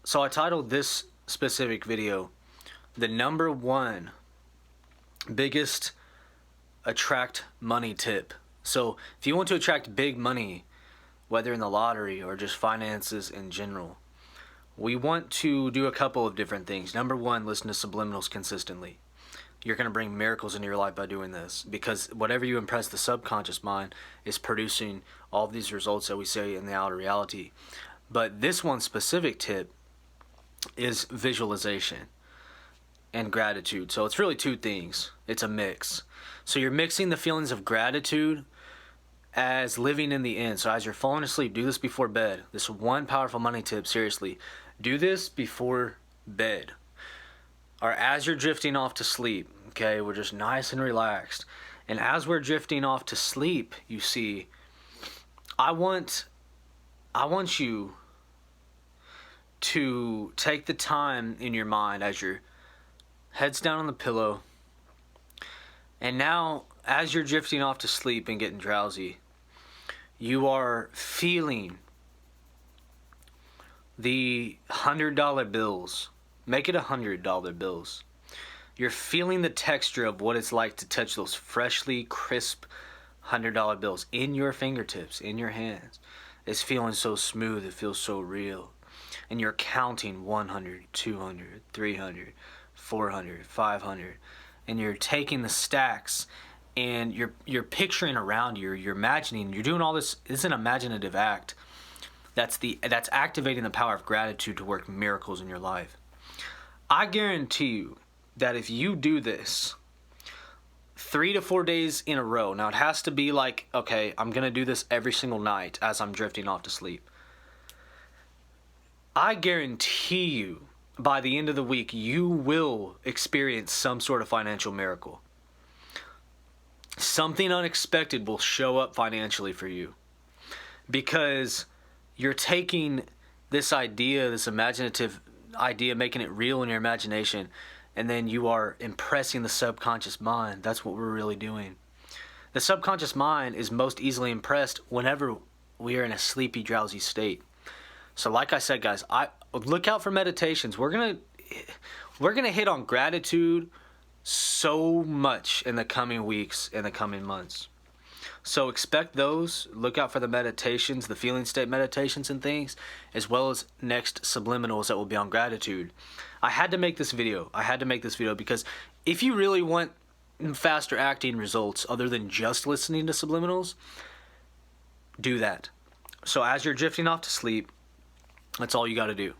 So I titled this specific video, the number one biggest attract money tip. So if you want to attract big money, whether in the lottery or just finances in general, we want to do a couple of different things. Number one, listen to subliminals consistently. You're going to bring miracles into your life by doing this, because whatever you impress the subconscious mind is producing all of these results that we say in the outer reality. But this one specific tip is visualization and gratitude. So it's really two things. It's a mix. So you're mixing the feelings of gratitude as living in the end. So as you're falling asleep, do this before bed. This one powerful money tip, seriously. Do this before bed, or as you're drifting off to sleep. Okay, we're just nice and relaxed. And as we're drifting off to sleep, you see, I want you to take the time in your mind as your head's down on the pillow. And now, as you're drifting off to sleep and getting drowsy, you are feeling the $100 bills. Make it $100 bills. You're feeling the texture of what it's like to touch those freshly crisp $100 bills in your fingertips, in your hands. It's feeling so smooth, it feels so real. And you're counting 100, 200, 300, 400, 500. And you're taking the stacks and you're picturing around you, you're imagining, you're doing all this. It's an imaginative act. That's activating the power of gratitude to work miracles in your life. I guarantee you that if you do this 3 to 4 days in a row, now it has to be like, okay, I'm going to do this every single night as I'm drifting off to sleep. I guarantee you by the end of the week, you will experience some sort of financial miracle. Something unexpected will show up financially for you, because you're taking this idea, this imaginative idea, making it real in your imagination, and then you are impressing the subconscious mind. That's what we're really doing. The subconscious mind is most easily impressed whenever we are in a sleepy, drowsy state. So like I said, guys, look out for meditations. We're gonna hit on gratitude so much in the coming weeks, in the coming months. So expect those. Look out for the meditations, the feeling state meditations and things, as well as next subliminals that will be on gratitude. I had to make this video. Because if you really want faster acting results other than just listening to subliminals, do that. So as you're drifting off to sleep, that's all you got to do.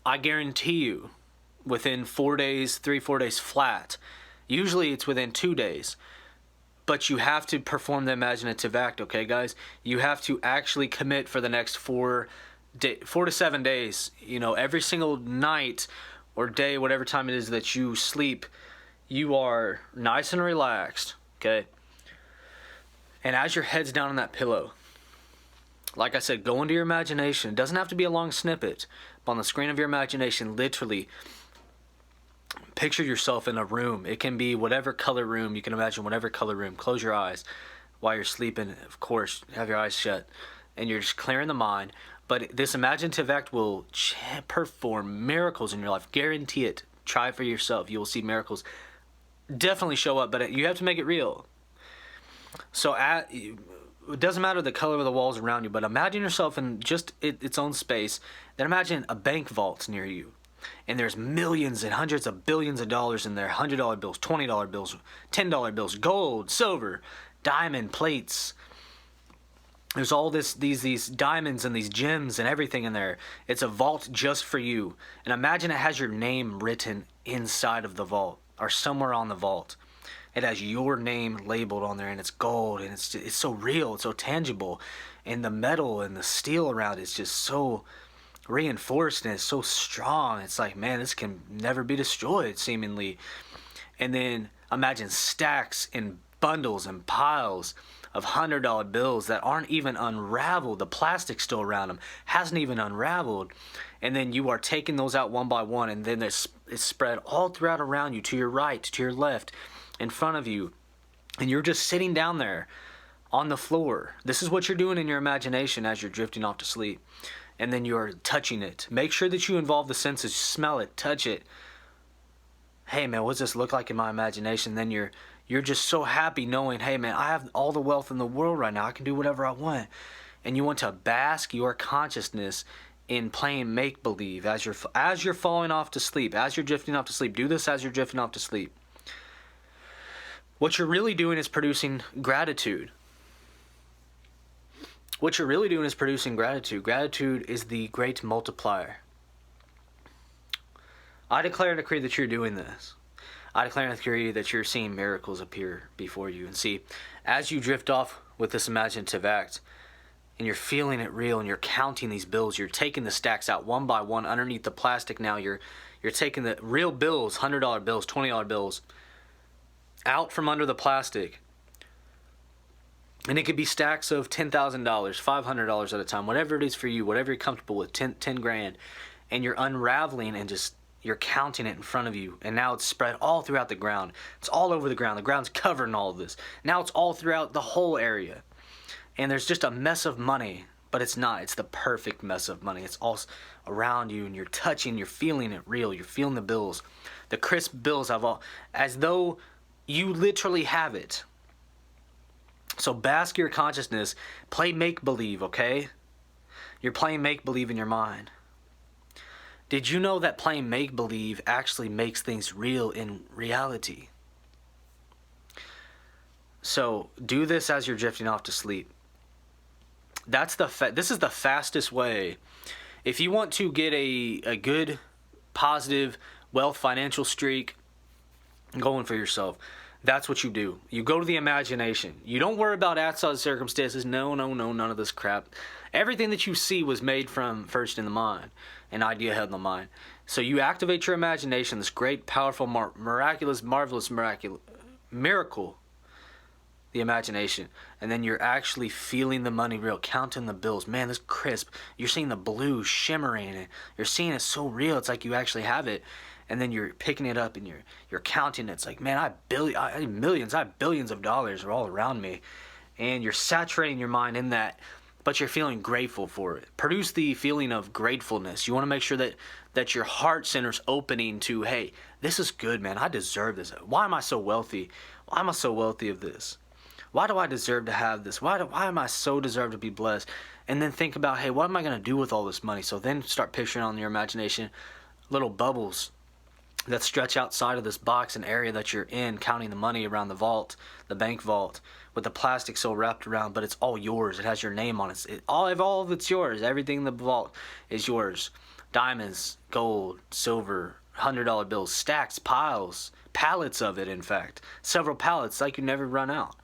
I guarantee you, within 4 days, 3-4 days flat, usually it's within 2 days, but you have to perform the imaginative act, okay, guys? You have to actually commit for the next 4 to 7 days. You know, every single night or day, whatever time it is that you sleep, you are nice and relaxed, okay? And as your head's down on that pillow, like I said, go into your imagination. It doesn't have to be a long snippet, but on the screen of your imagination, literally picture yourself in a room. It can be whatever color room. You can imagine whatever color room. Close your eyes while you're sleeping. Of course, have your eyes shut. And you're just clearing the mind. But this imaginative act will perform miracles in your life. Guarantee it. Try it for yourself. You will see miracles definitely show up, but you have to make it real. So it doesn't matter the color of the walls around you, but imagine yourself in just its own space. Then imagine a bank vault near you, and there's millions and hundreds of billions of dollars in there. $100 bills, $20 bills, $10 bills, gold, silver, diamond plates. There's all these diamonds and these gems and everything in there. It's a vault just for you. And imagine it has your name written inside of the vault or somewhere on the vault. It has your name labeled on there, and it's gold, and it's so real, it's so tangible, and the metal and the steel around it's just so reinforced, and it's so strong. It's like, man, this can never be destroyed, seemingly. And then imagine stacks and bundles and piles of $100 bills that aren't even unraveled. The plastic still around them hasn't even unraveled. And then you are taking those out one by one, and then it's spread all throughout around you, to your right, to your left, in front of you, and you're just sitting down there on the floor. This is what you're doing in your imagination as you're drifting off to sleep. and then you're touching it. Make sure that you involve the senses. Smell it, touch it. Hey man, what's this look like in my imagination? Then you're just so happy knowing, hey man, I have all the wealth in the world right now. I can do whatever I want. And you want to bask your consciousness in playing make-believe as you're falling off to sleep, as you're drifting off to sleep. Do this as you're drifting off to sleep. What you're really doing is producing gratitude. What you're really doing is producing gratitude. Gratitude is the great multiplier. I declare and decree that you're doing this. I declare and decree that you're seeing miracles appear before you. And see, as you drift off with this imaginative act, and you're feeling it real, and you're counting these bills, you're taking the stacks out one by one underneath the plastic. Now you're taking the real bills, $100 bills, $20 bills, out from under the plastic. And it could be stacks of $10,000, $500 at a time, whatever it is for you, whatever you're comfortable with, 10 grand. And you're unraveling and just, you're counting it in front of you. And now it's spread all throughout the ground. It's all over the ground. The ground's covered in all of this. Now it's all throughout the whole area. And there's just a mess of money, but it's not. It's the perfect mess of money. It's all around you, and you're touching, you're feeling it real. You're feeling the bills, the crisp bills of all, as though you literally have it. So bask your consciousness, play make-believe, okay? You're playing make-believe in your mind. Did you know that playing make-believe actually makes things real in reality? So do this as you're drifting off to sleep. This is the fastest way. If you want to get a good, positive, wealth, financial streak going for yourself, that's what you do. You go to the imagination. You don't worry about outside circumstances. No, none of this crap. Everything that you see was made from first in the mind, an idea held in the mind. So you activate your imagination, this great, powerful, miraculous, marvelous miracle, the imagination, and then you're actually feeling the money real, counting the bills. Man, this crisp. You're seeing the blue shimmering, and you're seeing it so real. It's like you actually have it. And then you're picking it up and you're counting it. It's like, man, I have millions, I have billions of dollars are all around me. And you're saturating your mind in that, but you're feeling grateful for it. Produce the feeling of gratefulness. You want to make sure that your heart center's opening to, hey, this is good, man. I deserve this. Why am I so wealthy? Why am I so wealthy of this? Why do I deserve to have this? Why am I so deserved to be blessed? And then think about, hey, what am I going to do with all this money? So then start picturing on your imagination little bubbles that stretch outside of this box and area that you're in, counting the money around the vault, the bank vault, with the plastic so wrapped around, but it's all yours. It has your name on it. All of it's yours. Everything in the vault is yours. Diamonds, gold, silver, $100 bills, stacks, piles, pallets of it, in fact. Several pallets, like you never run out.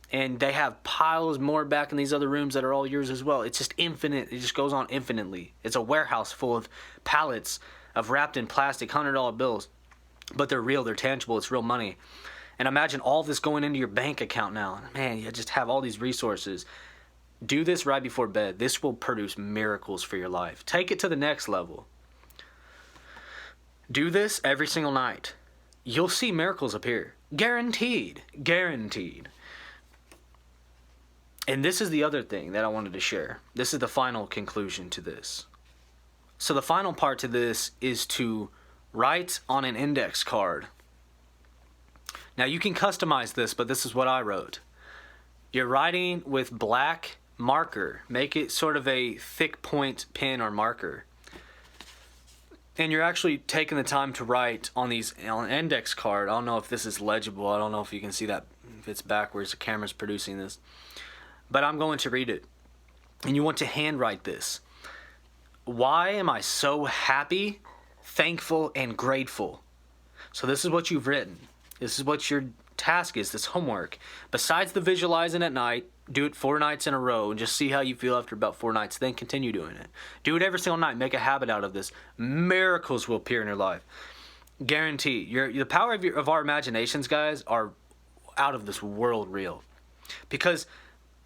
And they have piles more back in these other rooms that are all yours as well. It's just infinite. It just goes on infinitely. It's a warehouse full of pallets of wrapped in plastic $100 bills, but they're real, they're tangible, it's real money. And imagine all this going into your bank account now. Man, you just have all these resources. Do this right before bed. This will produce miracles for your life. Take it to the next level. Do this every single night. You'll see miracles appear. Guaranteed. Guaranteed. And this is the other thing that I wanted to share. This is the final conclusion to this. So the final part to this is to write on an index card. Now you can customize this, but this is what I wrote. You're writing with black marker. Make it sort of a thick point pen or marker. And you're actually taking the time to write on an index card. I don't know if this is legible. I don't know if you can see that, if it's backwards, the camera's producing this. But I'm going to read it. And you want to handwrite this. Why am I so happy, thankful, and grateful? So this is what you've written. This is what your task is, this homework. Besides the visualizing at night, do it 4 nights in a row and just see how you feel after about 4 nights. Then continue doing it. Do it every single night. Make a habit out of this. Miracles will appear in your life. Guarantee. The power of our imaginations, guys, are out of this world real. Because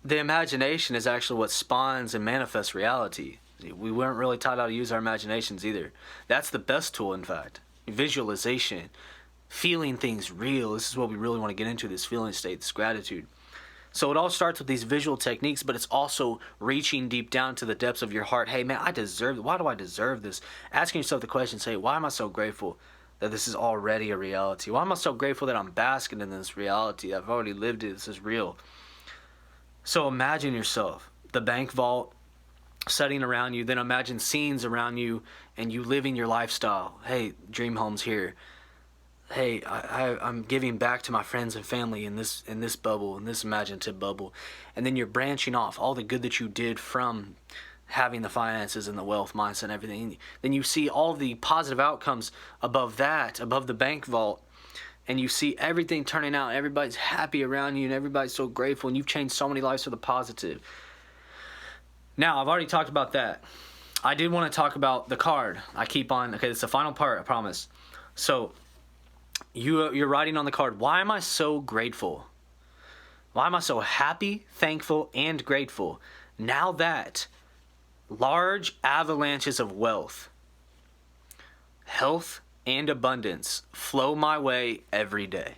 the imagination is actually what spawns and manifests reality. We weren't really taught how to use our imaginations either. That's the best tool, in fact. Visualization. Feeling things real. This is what we really want to get into, this feeling state, this gratitude. So it all starts with these visual techniques, but it's also reaching deep down to the depths of your heart. Hey man, I deserve it. Why do I deserve this? Asking yourself the question, say, why am I so grateful that this is already a reality? Why am I so grateful that I'm basking in this reality? I've already lived it. This is real. So imagine yourself, the bank vault setting around you, then imagine scenes around you and you living your lifestyle. Hey, dream home's here. Hey, I'm giving back to my friends and family in this bubble, in this imaginative bubble. And then you're branching off all the good that you did from having the finances and the wealth mindset and everything. Then you see all the positive outcomes above that, above the bank vault. And you see everything turning out. Everybody's happy around you and everybody's so grateful. And you've changed so many lives for the positive. Now, I've already talked about that. I did want to talk about the card. Okay, it's the final part, I promise. So, you're writing on the card, why am I so grateful? Why am I so happy, thankful, and grateful now that large avalanches of wealth, health, and abundance flow my way every day?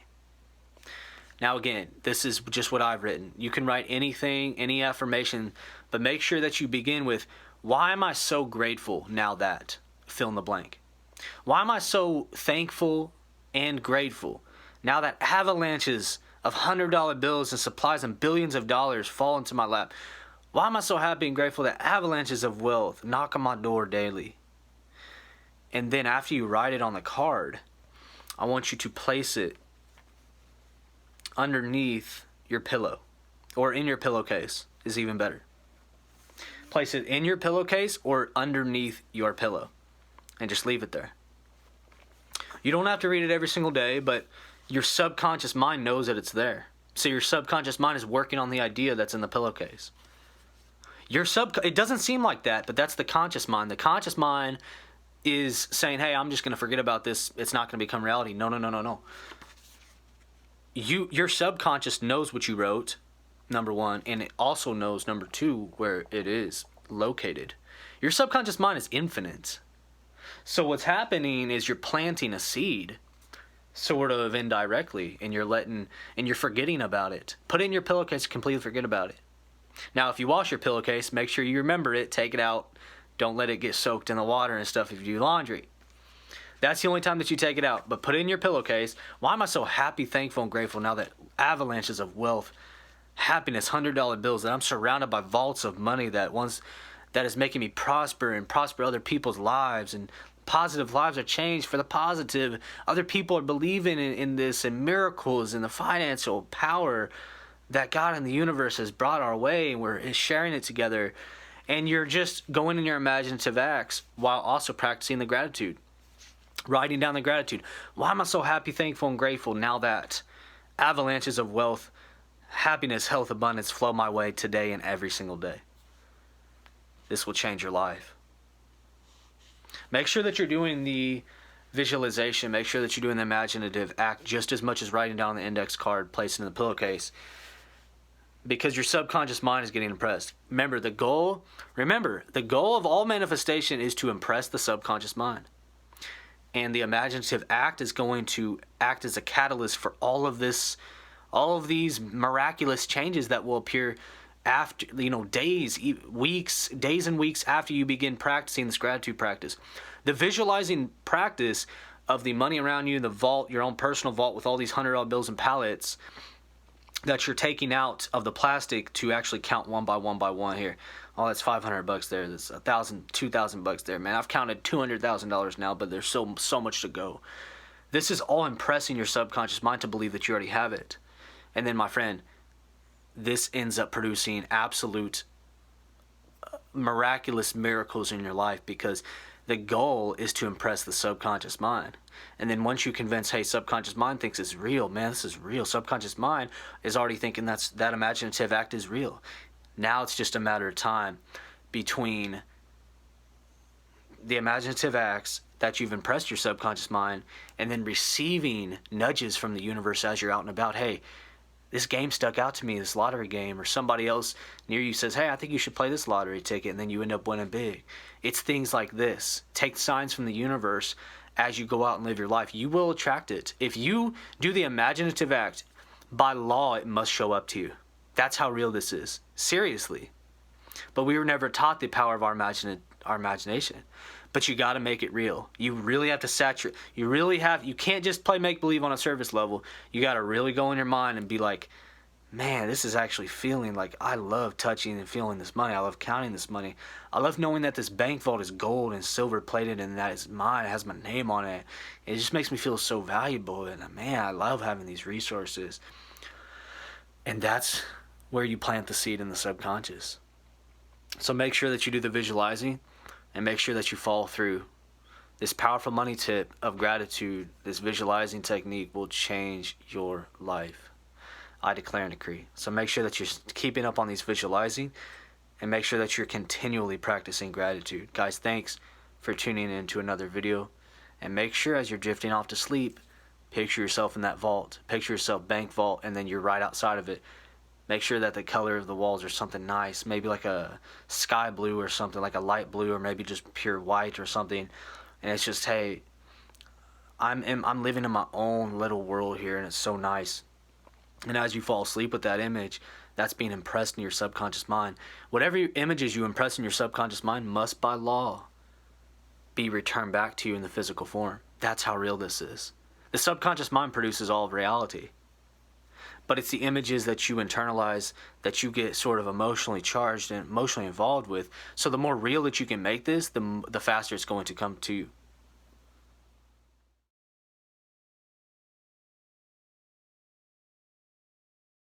Now again, this is just what I've written. You can write anything, any affirmation, but make sure that you begin with, why am I so grateful now that, fill in the blank. Why am I so thankful and grateful now that avalanches of $100 bills and supplies and billions of dollars fall into my lap? Why am I so happy and grateful that avalanches of wealth knock on my door daily? And then after you write it on the card, I want you to place it underneath your pillow, or in your pillowcase is even better. Place it in your pillowcase or underneath your pillow and just leave it there. You don't have to read it every single day, but your subconscious mind knows that it's there. So your subconscious mind is working on the idea that's in the pillowcase. It doesn't seem like that, but that's the conscious mind. The conscious mind is saying, hey, I'm just going to forget about this. It's not going to become reality. No. Your subconscious knows what you wrote, number one, and it also knows, number two, where it is located. Your subconscious mind is infinite. So what's happening is you're planting a seed, sort of indirectly, and you're forgetting about it. Put it in your pillowcase, completely forget about it. Now, if you wash your pillowcase, make sure you remember it, take it out. Don't let it get soaked in the water and stuff if you do laundry. That's the only time that you take it out. But put it in your pillowcase. Why am I so happy, thankful, and grateful now that avalanches of wealth, happiness, $100 bills, that I'm surrounded by vaults of money that is making me prosper and prosper other people's lives, and positive lives are changed for the positive. Other people are believing in this, and miracles and the financial power that God and the universe has brought our way, and we're sharing it together. And you're just going in your imaginative acts while also practicing the gratitude. Writing down the gratitude. Why am I so happy, thankful, and grateful now that avalanches of wealth, happiness, health, abundance flow my way today and every single day? This will change your life. Make sure that you're doing the visualization. Make sure that you're doing the imaginative act just as much as writing down the index card, placing it in the pillowcase, because your subconscious mind is getting impressed. Remember, the goal of all manifestation is to impress the subconscious mind. And the imaginative act is going to act as a catalyst for all of these miraculous changes that will appear after, days and weeks after you begin practicing this gratitude practice. The visualizing practice of the money around you, the vault, your own personal vault with all these $100 bills and pallets that you're taking out of the plastic to actually count one by one here. Oh, that's $500 there. That's $1,000, $2,000 there, man. I've counted $200,000 now, but there's so much to go. This is all impressing your subconscious mind to believe that you already have it. And then, my friend, this ends up producing absolute miraculous miracles in your life, because the goal is to impress the subconscious mind. And then once you convince, hey, subconscious mind thinks it's real, man, this is real. Subconscious mind is already thinking that imaginative act is real. Now it's just a matter of time between the imaginative acts that you've impressed your subconscious mind and then receiving nudges from the universe as you're out and about. Hey, this game stuck out to me, this lottery game, or somebody else near you says, hey, I think you should play this lottery ticket, and then you end up winning big. It's things like this. Take signs from the universe as you go out and live your life. You will attract it. If you do the imaginative act, by law, it must show up to you. That's how real this is. Seriously. But we were never taught the power of our imagination. But you got to make it real. You really have to saturate. You can't just play make believe on a surface level. You got to really go in your mind and be like, man, this is actually feeling like I love touching and feeling this money. I love counting this money. I love knowing that this bank vault is gold and silver plated and that it's mine. It has my name on it. It just makes me feel so valuable. And man, I love having these resources. And that's where you plant the seed in the subconscious. So make sure that you do the visualizing and make sure that you follow through. This powerful money tip of gratitude, this visualizing technique will change your life. I declare and decree. So make sure that you're keeping up on these visualizing and make sure that you're continually practicing gratitude. Guys, thanks for tuning in to another video. And make sure as you're drifting off to sleep, picture yourself in that vault. Picture yourself bank vault and then you're right outside of it. Make sure that the color of the walls are something nice, maybe like a sky blue or something, like a light blue, or maybe just pure white or something. And it's just, hey, I'm living in my own little world here and it's so nice. And as you fall asleep with that image, that's being impressed in your subconscious mind. Whatever images you impress in your subconscious mind must, by law, be returned back to you in the physical form. That's how real this is. The subconscious mind produces all of reality. But it's the images that you internalize, that you get sort of emotionally charged and emotionally involved with. So the more real that you can make this, the faster it's going to come to you.